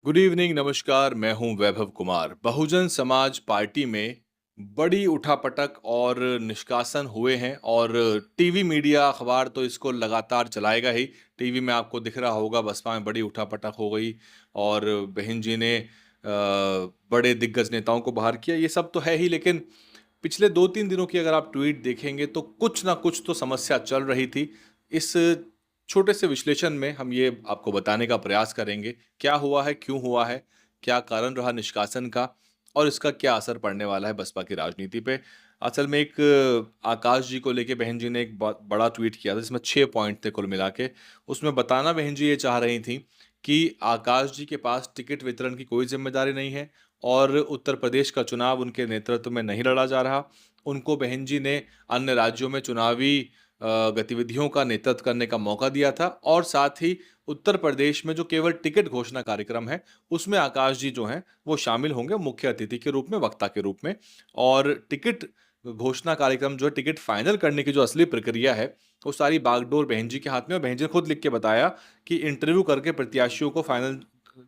Good evening, नमस्कार। मैं हूं वैभव कुमार। बहुजन समाज पार्टी में बड़ी उठापटक और निष्कासन हुए हैं और टीवी मीडिया अखबार तो इसको लगातार चलाएगा ही। टीवी में आपको दिख रहा होगा बसपा में बड़ी उठापटक हो गई और बहन जी ने बड़े दिग्गज नेताओं को बाहर किया। ये सब तो है ही, लेकिन पिछले 2-3 दिनों की अगर आप ट्वीट देखेंगे तो कुछ ना कुछ तो समस्या चल रही थी। इस छोटे से विश्लेषण में हम ये आपको बताने का प्रयास करेंगे, क्या हुआ है, क्यों हुआ है, क्या कारण रहा निष्कासन का और इसका क्या असर पड़ने वाला है बसपा की राजनीति पे। असल में एक आकाश जी को लेके बहन जी ने एक बहुत बड़ा ट्वीट किया था जिसमें 6 पॉइंट थे कुल मिला के। उसमें बताना बहन जी ये चाह रही थी कि आकाश जी के पास टिकट वितरण की कोई ज़िम्मेदारी नहीं है और उत्तर प्रदेश का चुनाव उनके नेतृत्व में नहीं लड़ा जा रहा। उनको बहन जी ने अन्य राज्यों में चुनावी गतिविधियों का नेतृत्व करने का मौका दिया था और साथ ही उत्तर प्रदेश में जो केवल टिकट घोषणा कार्यक्रम है, उसमें आकाश जी जो हैं, वो शामिल होंगे मुख्य अतिथि के रूप में, वक्ता के रूप में। और टिकट घोषणा कार्यक्रम जो है, टिकट फाइनल करने की जो असली प्रक्रिया है, वो सारी बागडोर बहन जी के हाथ में। और बहन जी ने खुद लिख के बताया कि इंटरव्यू करके प्रत्याशियों को फाइनल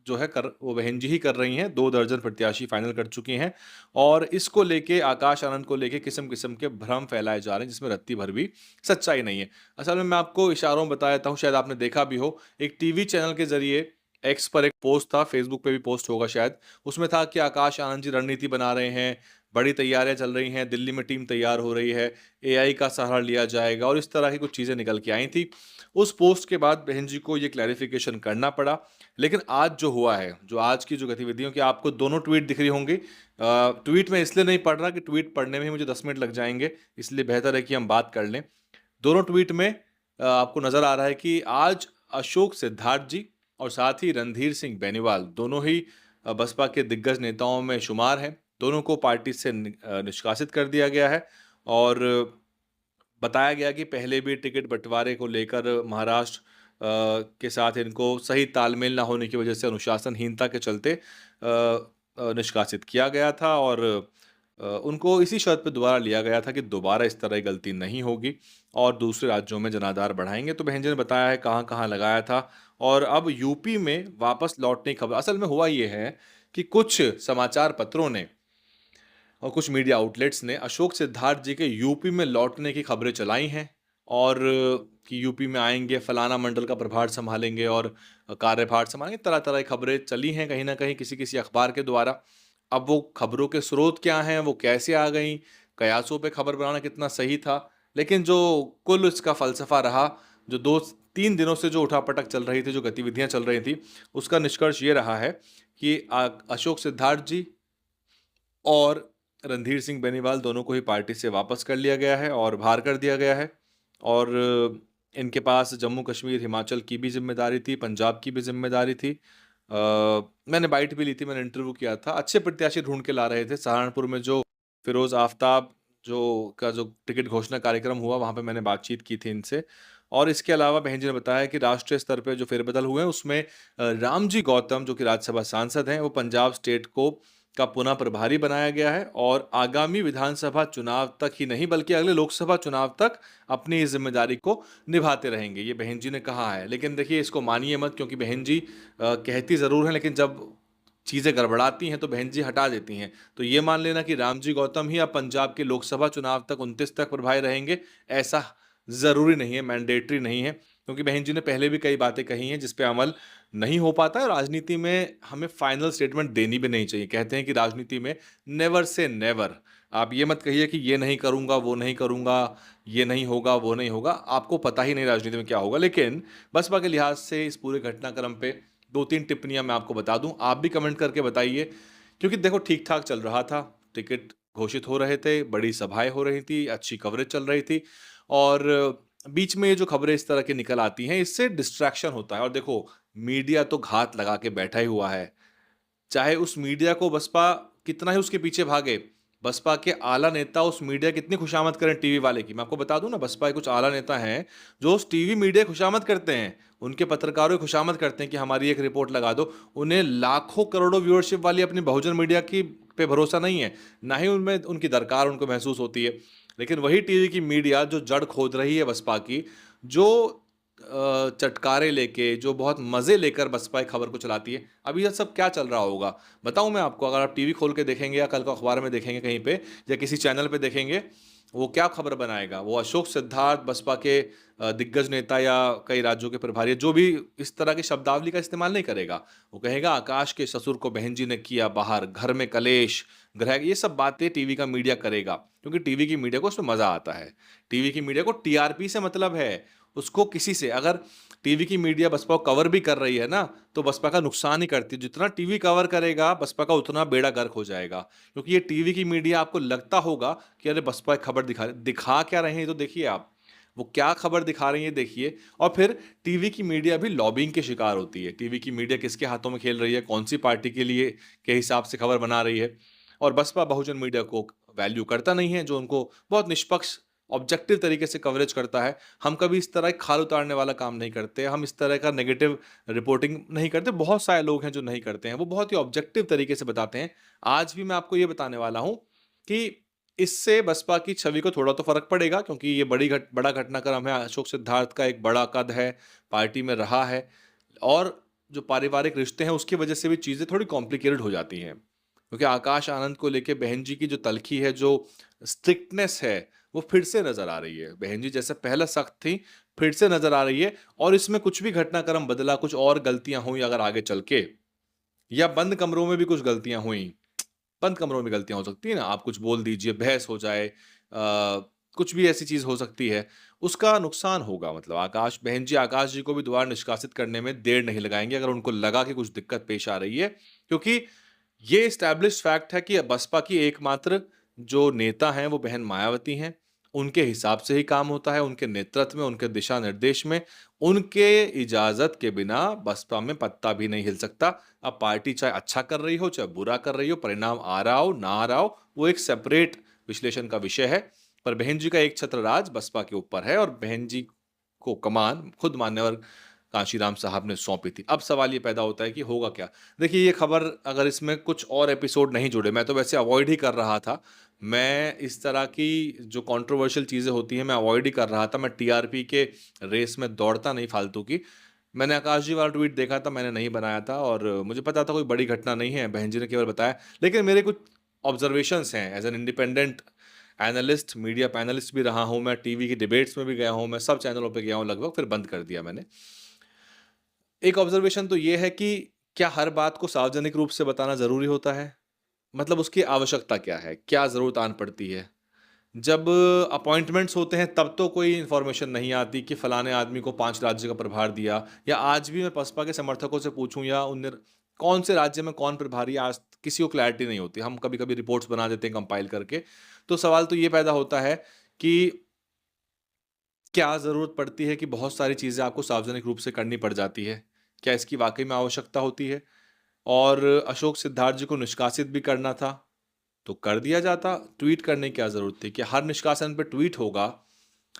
जो है कर वो बहन जी ही कर रही हैं। 2 दर्जन प्रत्याशी फाइनल कर चुकी हैं और इसको लेके आकाश आनंद को लेके किस्म-किस्म के भ्रम फैलाए जा रहे हैं जिसमें रत्ती भर भी सच्चाई नहीं है। असल में मैं आपको इशारों में बता देता हूँ, शायद आपने देखा भी हो, एक टीवी चैनल के ज़रिए एक्स पर एक पोस्ट था, फेसबुक पे भी पोस्ट होगा शायद। उसमें था कि आकाश आनंद जी रणनीति बना रहे हैं, बड़ी तैयारियां चल रही हैं, दिल्ली में टीम तैयार हो रही है, एआई का सहारा लिया जाएगा और इस तरह की कुछ चीज़ें निकल के आई थी। उस पोस्ट के बाद बहन जी को ये क्लैरिफिकेशन करना पड़ा। लेकिन आज जो हुआ है, जो आज की जो गतिविधियों की आपको दोनों ट्वीट दिख रही होंगी। ट्वीट मैं इसलिए नहीं पढ़ रहा कि ट्वीट पढ़ने में ही मुझे 10 मिनट लग जाएँगे, इसलिए बेहतर है कि हम बात कर लें। दोनों ट्वीट में आपको नज़र आ रहा है कि आज अशोक सिद्धार्थ जी और साथ ही रणधीर सिंह बेनीवाल दोनों ही बसपा के दिग्गज नेताओं में शुमार हैं। दोनों को पार्टी से निष्कासित कर दिया गया है और बताया गया कि पहले भी टिकट बँटवारे को लेकर महाराष्ट्र के साथ इनको सही तालमेल ना होने की वजह से अनुशासनहीनता के चलते निष्कासित किया गया था और उनको इसी शर्त पे दोबारा लिया गया था कि दोबारा इस तरह की गलती नहीं होगी और दूसरे राज्यों में जनाधार बढ़ाएँगे। तो बहन जी ने बताया है कहाँ-कहाँ लगाया था और अब यूपी में वापस लौटने की खबर। असल में हुआ ये है कि कुछ समाचार पत्रों ने और कुछ मीडिया आउटलेट्स ने अशोक सिद्धार्थ जी के यूपी में लौटने की खबरें चलाई हैं और कि यूपी में आएँगे, फलाना मंडल का प्रभार सँभालेंगे और कार्यभार सँभालेंगे, तरह-तरह की खबरें चली हैं कहीं न कहीं किसी-किसी अखबार के द्वारा। अब वो खबरों के स्रोत क्या हैं, वो कैसे आ गईं, कयासों पे खबर बनाना कितना सही था, लेकिन जो कुल इसका फ़लसफ़ा रहा, जो 2-3 दिनों से जो उठापटक चल रही थी, जो गतिविधियाँ चल रही थी, उसका निष्कर्ष ये रहा है कि अशोक सिद्धार्थ जी और रणधीर सिंह बेनीवाल दोनों को ही पार्टी से वापस कर लिया गया है और बाहर कर दिया गया है और इनके पास जम्मू कश्मीर, हिमाचल की भी ज़िम्मेदारी थी, पंजाब की भी ज़िम्मेदारी थी। मैंने बाइट भी ली थी, मैंने इंटरव्यू किया था। अच्छे प्रत्याशी ढूँढ के ला रहे थे। सहारनपुर में जो फ़िरोज़ आफ़ताब जो टिकट घोषणा कार्यक्रम हुआ, वहाँ पे मैंने बातचीत की थी इनसे और इसके अलावा बहन जी ने बताया कि राष्ट्रीय स्तर पे जो फेरबदल हुए हैं, उसमें रामजी गौतम जो कि राज्यसभा सांसद हैं, वो पंजाब स्टेट का पुनः प्रभारी बनाया गया है और आगामी विधानसभा चुनाव तक ही नहीं बल्कि अगले लोकसभा चुनाव तक अपनी इस ज़िम्मेदारी को निभाते रहेंगे, ये बहन जी ने कहा है। लेकिन देखिए इसको मानिए मत क्योंकि बहन जी कहती ज़रूर हैं लेकिन जब चीज़ें गड़बड़ाती हैं तो बहन जी हटा देती हैं। तो ये मान लेना कि रामजी गौतम ही अब पंजाब के लोकसभा चुनाव तक 29 तक प्रभारी रहेंगे, ऐसा ज़रूरी नहीं है, मैंडेटरी नहीं है। क्योंकि बहन जी ने पहले भी कई बातें कही हैं जिस पे अमल नहीं हो पाता है। राजनीति में हमें फाइनल स्टेटमेंट देनी भी नहीं चाहिए। कहते हैं कि राजनीति में नेवर से नेवर। आप ये मत कहिए कि ये नहीं करूँगा, वो नहीं करूँगा, ये नहीं होगा, वो नहीं होगा। आपको पता ही नहीं राजनीति में क्या होगा। लेकिन बसपा के लिहाज से इस पूरे घटनाक्रम पे 2-3 टिप्पणियाँ मैं आपको बता दूँ। आप भी कमेंट करके बताइए क्योंकि देखो ठीक-ठाक चल रहा था। टिकट घोषित हो रहे थे, बड़ी सभाएँ हो रही थी, अच्छी कवरेज चल रही थी और बीच में ये जो खबरें इस तरह की निकल आती हैं, इससे डिस्ट्रैक्शन होता है और देखो मीडिया तो घात लगा के बैठा ही हुआ है। चाहे उस मीडिया को बसपा कितना ही उसके पीछे भागे, बसपा के आला नेता उस मीडिया की कितनी खुशामद करें टीवी वाले की। मैं आपको बता दूँ ना बसपा के कुछ आला नेता हैं, जो उस टीवी मीडिया की खुशामद करते हैं। उनके पत्रकारों की खुशामद करते हैं कि हमारी एक रिपोर्ट लगा दो। उन्हें लाखों करोड़ों व्यूअरशिप वाली अपनी बहुजन मीडिया की पे भरोसा नहीं है, ना ही उनमें उनकी दरकार उनको महसूस होती है। लेकिन वही टीवी की मीडिया जो जड़ खोद रही है बसपा की, जो चटकारे लेके, जो बहुत मज़े लेकर बसपा एक खबर को चलाती है। अभी ये सब क्या चल रहा होगा? बताऊँ मैं आपको, अगर आप टीवी खोल के देखेंगे या कल को अखबार में देखेंगे कहीं पे या किसी चैनल पे देखेंगे, वो क्या खबर बनाएगा? वो अशोक सिद्धार्थ बसपा के दिग्गज नेता या कई राज्यों के प्रभारी, जो भी इस तरह की शब्दावली का इस्तेमाल नहीं करेगा। वो कहेगा आकाश के ससुर को बहन जी ने किया बाहर, घर में कलेश, ग्रह, ये सब बातें टीवी का मीडिया करेगा, क्योंकि टीवी की मीडिया को उसमें मज़ा आता है। टीवी की मीडिया को टीआरपी से मतलब है, उसको किसी से, अगर टीवी की मीडिया बसपा को कवर भी कर रही है ना, तो बसपा का नुकसान ही करती है। जितना टीवी कवर करेगा, बसपा का उतना बेड़ा गर्क हो जाएगा। क्योंकि ये टीवी की मीडिया, आपको लगता होगा कि अरे बसपा एक खबर दिखा क्या रहे हैं, ये तो देखिए आप। वो क्या खबर दिखा रही है देखिए। और फिर टीवी की मीडिया भी लॉबिंग के शिकार होती है। टीवी की मीडिया किसके हाथों में खेल रही है, कौन सी पार्टी के लिए के हिसाब से खबर बना रही है। और बसपा बहुजन मीडिया को वैल्यू करता नहीं है, जो उनको बहुत निष्पक्ष ऑब्जेक्टिव तरीके से कवरेज करता है। हम कभी इस तरह खाल उतारने वाला काम नहीं करते, हम इस तरह का नेगेटिव रिपोर्टिंग नहीं करते। बहुत सारे लोग हैं जो नहीं करते हैं, वो बहुत ही ऑब्जेक्टिव तरीके से बताते हैं। आज भी मैं आपको ये बताने वाला हूँ कि इससे बसपा की छवि को थोड़ा तो फर्क पड़ेगा, क्योंकि ये बड़ा घटनाक्रम है। अशोक सिद्धार्थ का एक बड़ा कद है, पार्टी में रहा है, और जो पारिवारिक रिश्ते हैं उसकी वजह से भी चीज़ें थोड़ी कॉम्प्लिकेटेड हो जाती हैं। क्योंकि आकाश आनंद को लेके बहन जी की जो तलखी है, जो स्ट्रिक्टनेस है, वो फिर से नजर आ रही है। बहन जी जैसे पहले सख्त थी, फिर से नजर आ रही है। और इसमें कुछ भी घटनाक्रम बदला, कुछ और गलतियां हुई अगर आगे चल के, या बंद कमरों में भी कुछ गलतियां हुई, बंद कमरों में गलतियां हो सकती है ना, आप कुछ बोल दीजिए, बहस हो जाए, कुछ भी ऐसी चीज हो सकती है, उसका नुकसान होगा। मतलब बहन जी आकाश जी को भी दोबारा निष्कासित करने में देर नहीं लगाएंगे, अगर उनको लगा कि कुछ दिक्कत पेश आ रही है। क्योंकि ये एस्टैब्लिश्ड फैक्ट है कि बसपा की एकमात्र जो नेता हैं वो बहन मायावती हैं। उनके हिसाब से ही काम होता है, उनके नेतृत्व में, उनके दिशा निर्देश में। उनके इजाजत के बिना बसपा में पत्ता भी नहीं हिल सकता। अब पार्टी चाहे अच्छा कर रही हो चाहे बुरा कर रही हो, परिणाम आ रहा हो ना आ रहा हो, वो एक सेपरेट विश्लेषण का विषय है। पर बहन जी का एक छत्र राज बसपा के ऊपर है, और बहन जी को कमान खुद मान्यवर कांशीराम साहब ने सौंपी थी। अब सवाल ये पैदा होता है कि होगा क्या? देखिए, ये खबर, अगर इसमें कुछ और एपिसोड नहीं जुड़े, मैं तो वैसे अवॉइड ही कर रहा था। मैं इस तरह की जो कंट्रोवर्शियल चीज़ें होती हैं, मैं अवॉइड ही कर रहा था। मैं टीआरपी के रेस में दौड़ता नहीं फालतू की। मैंने आकाश जी वाला ट्वीट देखा था, मैंने नहीं बनाया था, और मुझे पता था कोई बड़ी घटना नहीं है, बहन जी ने केवल बताया। लेकिन मेरे कुछ ऑब्जर्वेशंस हैं, as an independent analyst, media panelist भी रहा हूँ मैं, टीवी की डिबेट्स में भी गया हूँ, मैं सब चैनलों पे गया हूँ लगभग, फिर बंद कर दिया मैंने। एक ऑब्जर्वेशन तो ये है कि क्या हर बात को सार्वजनिक रूप से बताना ज़रूरी होता है? मतलब उसकी आवश्यकता क्या है? क्या ज़रूरत आन पड़ती है? जब अपॉइंटमेंट्स होते हैं तब तो कोई इन्फॉर्मेशन नहीं आती कि फलाने आदमी को 5 राज्य का प्रभार दिया। या आज भी मैं बसपा के समर्थकों से पूछूँ, या उन कौन से राज्य में कौन प्रभारी है, आज किसी को क्लैरिटी नहीं होती। हम कभी-कभी रिपोर्ट्स बना देते हैं कंपाइल करके। तो सवाल तो ये पैदा होता है कि क्या ज़रूरत पड़ती है कि बहुत सारी चीज़ें आपको सार्वजनिक रूप से करनी पड़ जाती है? क्या इसकी वाक़ई में आवश्यकता होती है? और अशोक सिद्धार्थ जी को निष्कासित भी करना था, तो कर दिया जाता। ट्वीट करने की क्या ज़रूरत थी? कि हर निष्कासन पे ट्वीट होगा,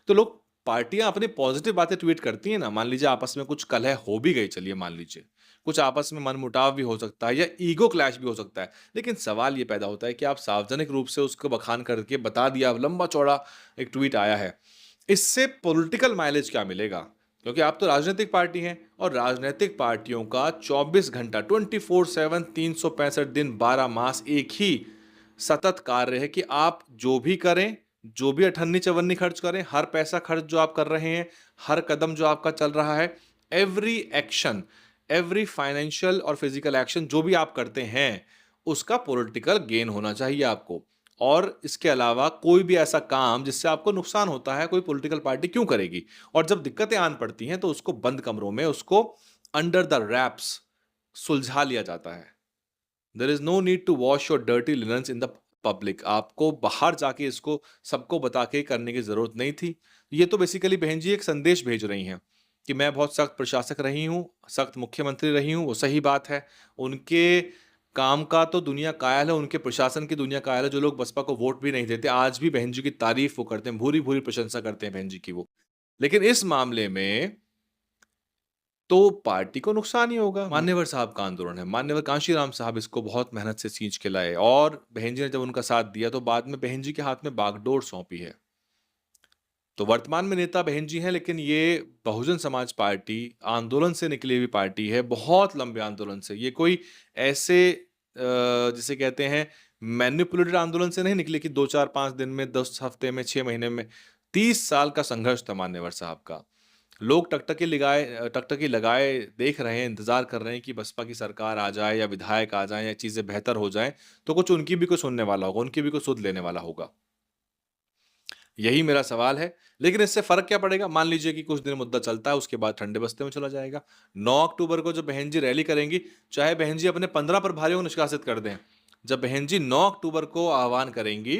तो लोग, पार्टियाँ अपनी पॉज़िटिव बातें ट्वीट करती हैं ना। मान लीजिए आपस में कुछ कलह हो भी गई, चलिए मान लीजिए, कुछ आपस में मनमुटाव भी हो सकता है या ईगो क्लैश भी हो सकता है। लेकिन सवाल ये पैदा होता है कि आप सार्वजनिक रूप से उसको बखान करके बता दिया, लंबा-चौड़ा एक ट्वीट आया है। इससे पॉलिटिकल माइलेज क्या मिलेगा? क्योंकि आप तो राजनीतिक पार्टी हैं, और राजनीतिक पार्टियों का 24 घंटा 24/7 365 दिन 12 मास एक ही सतत कार्य है कि आप जो भी करें, जो भी अठन्नी-चवन्नी खर्च करें, हर पैसा खर्च जो आप कर रहे हैं, हर कदम जो आपका चल रहा है, एवरी एक्शन, एवरी फाइनेंशियल और फिजिकल एक्शन जो भी आप करते हैं, उसका पॉलिटिकल गेन होना चाहिए आपको। और इसके अलावा कोई भी ऐसा काम जिससे आपको नुकसान होता है, कोई पॉलिटिकल पार्टी क्यों करेगी? और जब दिक्कतें आन पड़ती हैं, तो उसको बंद कमरों में, उसको अंडर द रैप्स सुलझा लिया जाता है। There is no need to wash your dirty linens in the public. आपको बाहर जाके इसको सबको बता के करने की जरूरत नहीं थी। ये तो बेसिकली बहन जी एक संदेश भेज रही हैं कि मैं बहुत सख्त प्रशासक रही हूँ, सख्त मुख्यमंत्री रही हूँ। वो सही बात है, उनके काम का तो दुनिया कायल है, उनके प्रशासन की दुनिया कायल है। जो लोग बसपा को वोट भी नहीं देते, आज भी बहन जी की तारीफ वो करते हैं, भूरी भूरी प्रशंसा करते हैं बहन जी की वो। लेकिन इस मामले में तो पार्टी को नुकसान ही होगा। मान्यवर साहब का आंदोलन है, मान्यवर कांशीराम साहब इसको बहुत मेहनत से सींच के लाए, और बहन जी ने जब उनका साथ दिया, तो बाद में बहन जी के हाथ में बागडोर सौंपी है। तो वर्तमान में नेता बहन जी हैं, लेकिन ये बहुजन समाज पार्टी आंदोलन से निकली हुई पार्टी है, बहुत लंबे आंदोलन से। ये कोई ऐसे जिसे कहते हैं मैनिपुलेटेड आंदोलन से नहीं निकली कि 2, 4, 5 दिन में, 10 हफ्ते में, 6 महीने में। 30 साल का संघर्ष था मान्यवर साहब का। लोग टकटकी लगाए देख रहे हैं, इंतजार कर रहे हैं कि बसपा की सरकार आ जाए या विधायक आ जाएं या चीजें बेहतर हो जाएं, तो कुछ उनकी भी कुछ सुनने वाला होगा, उनकी भी कुछ सुध लेने वाला होगा। यही मेरा सवाल है। लेकिन इससे फ़र्क क्या पड़ेगा? मान लीजिए कि कुछ दिन मुद्दा चलता है, उसके बाद ठंडे बस्ते में चला जाएगा। 9 अक्टूबर को जब बहन जी रैली करेंगी, चाहे बहन जी अपने 15 प्रभारियों को निष्कासित कर दें। जब बहन जी 9 अक्टूबर को आह्वान करेंगी,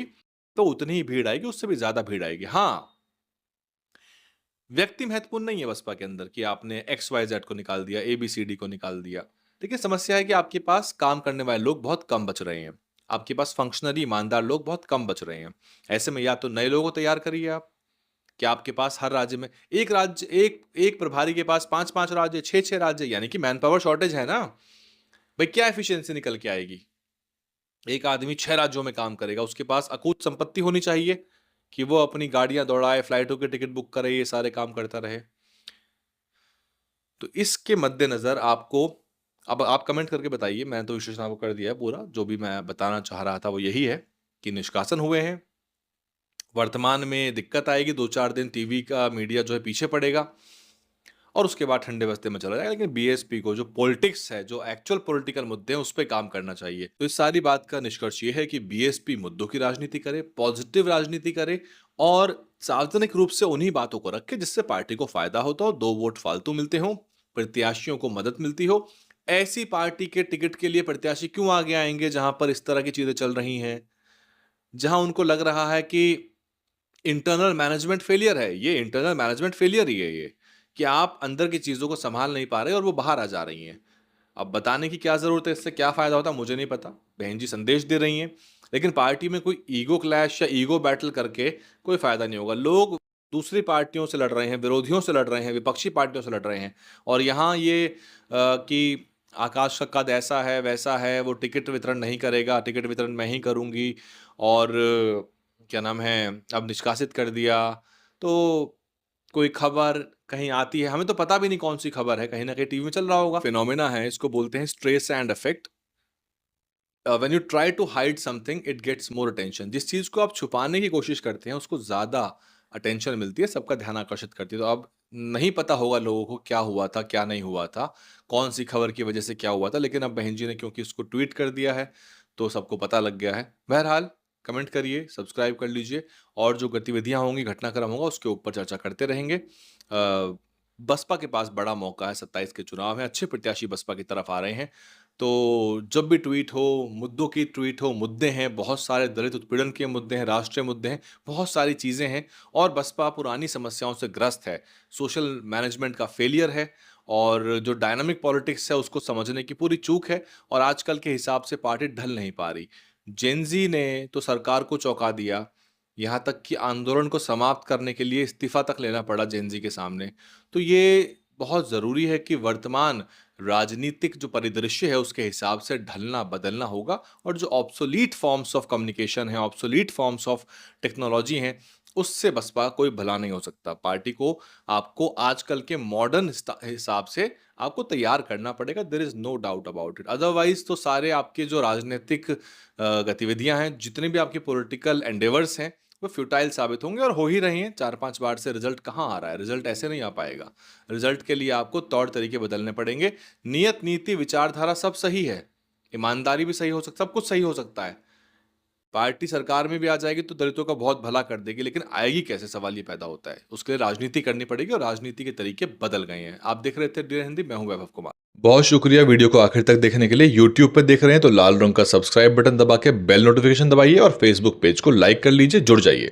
तो उतनी ही भीड़ आएगी, उससे भी ज़्यादा भीड़ आएगी। हाँ, व्यक्ति महत्वपूर्ण नहीं है बसपा के अंदर कि आपने एक्स, वाई, ज़ेड को निकाल दिया, ए, बी, सी, डी को निकाल दिया। देखिए, समस्या है कि आपके पास काम करने वाले लोग बहुत कम बच रहे हैं। आपके पास फ़ंक्शनरी, ईमानदार लोग बहुत कम बच रहे हैं। ऐसे में या तो नए लोगों को तैयार करिए आप, कि आपके पास हर राज्य में एक राज्य एक प्रभारी के पास 5-5 राज्य, 6-6 राज्य, यानी कि मैन पावर शॉर्टेज है ना। भाई क्या एफिशिएंसी निकल के आएगी? एक आदमी 6 राज्यों में काम करेगा, उसके पास अकूत संपत्ति होनी चाहिए कि वो अपनी गाड़ियां दौड़ाए, फ्लाइटों के टिकट बुक करे, ये सारे काम करता रहे। तो इसके मद्देनजर आपको, अब आप कमेंट करके बताइए, मैंने तो विश्लेषण आपको कर दिया है पूरा। जो भी मैं बताना चाह रहा था वो यही है कि निष्कासन हुए हैं, वर्तमान में दिक्कत आएगी, 2-4 दिन टीवी का मीडिया जो है पीछे पड़ेगा और उसके बाद ठंडे बस्ते में चला जाएगा। लेकिन बीएसपी को जो पॉलिटिक्स है, जो एक्चुअल पॉलिटिकल मुद्दे हैं, उस पे काम करना चाहिए। तो इस सारी बात का निष्कर्ष ये है कि बीएसपी मुद्दों की राजनीति करे, पॉजिटिव राजनीति करे और सार्वजनिक रूप से उन्हीं बातों को रखे जिससे पार्टी को फायदा होता हो, 2 वोट फालतू मिलते हो, प्रत्याशियों को मदद मिलती हो। ऐसी पार्टी के टिकट के लिए प्रत्याशी क्यों आगे आएंगे जहां पर इस तरह की चीजें चल रही हैं, जहां उनको लग रहा है कि इंटरनल मैनेजमेंट फेलियर है। ये इंटरनल मैनेजमेंट फेलियर ही है ये, कि आप अंदर की चीज़ों को सँभाल नहीं पा रहे और वो बाहर आ जा रही हैं। अब बताने की क्या ज़रूरत है, इससे क्या फ़ायदा होता है मुझे नहीं पता। बहन जी संदेश दे रही हैं, लेकिन पार्टी में कोई ईगो क्लैश या ईगो बैटल करके कोई फ़ायदा नहीं होगा। लोग दूसरी पार्टियों से लड़ रहे हैं, विरोधियों से लड़ रहे हैं, विपक्षी पार्टियों से लड़ रहे हैं और यहाँ ये कि आकाश का कद ऐसा है, वैसा है, वो टिकट वितरण नहीं करेगा, टिकट वितरण मैं ही करूँगी और क्या नाम है, अब निष्कासित कर दिया। तो कोई खबर कहीं आती है, हमें तो पता भी नहीं कौन-सी खबर है, कहीं न कहीं टीवी में चल रहा होगा। फिनोमेना है, इसको बोलते हैं stress and effect. When you try to hide something it gets more attention. जिस चीज़ को आप छुपाने की कोशिश करते हैं, उसको ज़्यादा अटेंशन मिलती है, सबका ध्यान आकर्षित करती है। तो अब नहीं पता होगा लोगों को क्या हुआ था, क्या नहीं हुआ था, कौन-सी खबर की वजह से क्या हुआ था, लेकिन अब बहन जी ने क्योंकि उसको ट्वीट कर दिया है, तो सबको पता लग गया है। बहरहाल कमेंट करिए, सब्सक्राइब कर लीजिए और जो गतिविधियाँ होंगी, घटनाक्रम होगा, उसके ऊपर चर्चा करते रहेंगे। बसपा के पास बड़ा मौका है, 27 के चुनाव हैं, अच्छे प्रत्याशी बसपा की तरफ आ रहे हैं। तो जब भी ट्वीट हो, मुद्दों की ट्वीट हो, मुद्दे हैं, बहुत सारे दलित उत्पीड़न के मुद्दे हैं, राष्ट्रीय मुद्दे हैं, बहुत सारी चीज़ें हैं और बसपा पुरानी समस्याओं से ग्रस्त है। सोशल मैनेजमेंट का फेलियर है और जो डायनामिक पॉलिटिक्स है उसको समझने की पूरी चूक है और आजकल के हिसाब से पार्टी ढल नहीं पा रही। जेन ज़ी ने तो सरकार को चौंका दिया, यहाँ तक कि आंदोलन को समाप्त करने के लिए इस्तीफ़ा तक लेना पड़ा जेन ज़ी के सामने। तो ये बहुत ज़रूरी है कि वर्तमान राजनीतिक जो परिदृश्य है उसके हिसाब से ढलना बदलना होगा और जो ऑब्सोलीट फॉर्म्स ऑफ कम्युनिकेशन है, ऑब्सोलीट फॉर्म्स ऑफ टेक्नोलॉजी हैं, उससे बसपा कोई भला नहीं हो सकता। पार्टी को आपको आजकल के मॉडर्न हिसाब से आपको तैयार करना पड़ेगा, there is no doubt about it. Otherwise तो सारे आपके जो राजनीतिक गतिविधियाँ हैं, जितने भी आपके पॉलिटिकल एंडेवर्स हैं, वो फ्यूटाइल साबित होंगे और हो ही रहे हैं। 4-5 बार से रिजल्ट कहाँ आ रहा है? रिजल्ट ऐसे नहीं आ पाएगा। रिजल्ट के लिए आपको तौर तरीके बदलने पड़ेंगे। नियत, नीति, विचारधारा सब सही है, ईमानदारी भी सही हो सकता, सब कुछ सही हो सकता है। पार्टी सरकार में भी आ जाएगी तो दलितों का बहुत भला कर देगी, लेकिन आएगी कैसे, सवाल ये पैदा होता है। उसके लिए राजनीति करनी पड़ेगी और राजनीति के तरीके बदल गए हैं। आप देख रहे थे डियर हिंदी, मैं हूं वैभव कुमार। बहुत शुक्रिया वीडियो को आखिर तक देखने के लिए। यूट्यूब पे देख रहे हैं तो लाल रंग का सब्सक्राइब बटन दबा के बेल नोटिफिकेशन दबाइए और फेसबुक पेज को लाइक कर लीजिए, जुड़ जाइए।